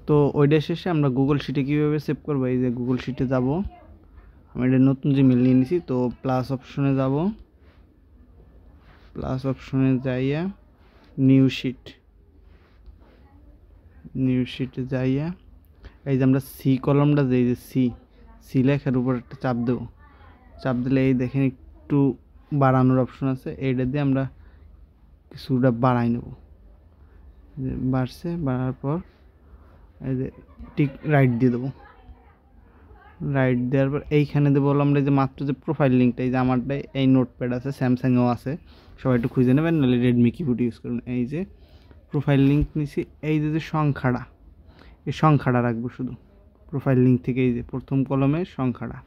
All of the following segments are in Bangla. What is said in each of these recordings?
তো ওইটা শেষে আমরা গুগল শিটে কীভাবে সেভ করবো, এই যে গুগল শিটে যাব, আমি এটা নতুন জিমেল নিয়ে নিছি। তো প্লাস অপশনে যাব, প্লাস অপশনে যাইয়া নিউ শিটে যাইয়া এই যে আমরা সি কলমটা যে সি লেখার উপর একটা চাপ দেবো। চাপ দিলে এই দেখেন একটু বাড়ানোর অপশন আছে, এইটা দিয়ে আমরা কিছুটা বাড়াই নেব। বাড়ছে, বাড়ার পর এই যে টিক রাইট দিয়ে দেবো। রাইট দেওয়ার পর এইখানে দেবো আমরা যে মাত্র যে প্রোফাইল লিঙ্কটা, এই যে আমারটাই এই নোটপ্যাড আছে, স্যামসাংয়েও আছে, সবাই একটু খুঁজে নেবেন, নাহলে রেডমি কিবোর্ড ইউজ করুন। এই যে প্রোফাইল লিঙ্ক নিছি, এই যে সংখ্যাটা, এই সংখ্যাটা রাখবো শুধু প্রোফাইল লিঙ্ক থেকে, এই যে প্রথম কলমে সংখ্যাটা।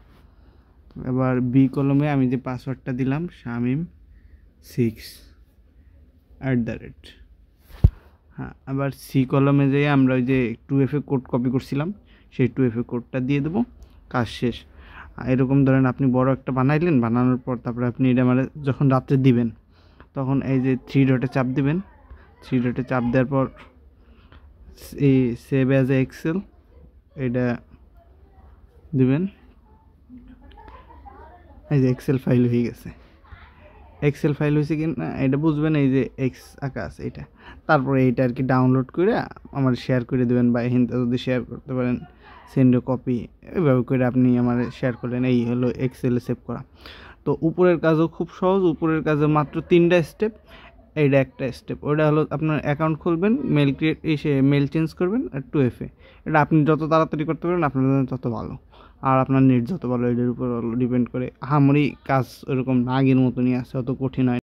এবার বি কলমে আমি যে পাসওয়ার্ডটা দিলাম Shamim6 @ হ্যাঁ, আবার সি কলমে যেয়ে আমরা ওই যে 2FA কোড কপি করছিলাম, সেই 2FA কোডটা দিয়ে দেবো, কাজ শেষ। এরকম ধরেন আপনি বড় একটা বানাইলেন, বানানোর পর তারপরে আপনি এটা মানে যখন রাত্রে দিবেন তখন এই যে 3 ডটে চাপ দিবেন। 3 ডটে চাপ দেওয়ার পর এই সেভ অ্যাজ এক্সেল এটা দিবেন। এই যে এক্সেল ফাইল হয়ে গেছে। এক্সেল ফাইল হয়েছে কি না এটা বুঝবেন, এই যে এক্স আঁকা আছে এটা। তারপরে এইটা আর কি ডাউনলোড করে আমার শেয়ার করে দেবেন, বা হিন্দি যদি শেয়ার করতে পারেন সেন্ড কপি, এভাবে করে আপনি আমার শেয়ার করলেন। এই হলো এক্সেলে সেভ করা। তো উপরের কাজও খুব সহজ, উপরের কাজে মাত্র 3টা স্টেপ, এইটা একটা স্টেপ। ওটা হলো আপনার অ্যাকাউন্ট খুলবেন, মেল ক্রিয়েট এসে মেল চেঞ্জ করবেন, আর 2FA এটা আপনি যত তাড়াতাড়ি করতে পারেন আপনার জন্য তত ভালো, আর আপনার নেট যত ভালো এটার উপর ডিপেন্ড করে। আহামরি কাজ ওরকম না আগের মতনই আছে, অত কঠিন হয়।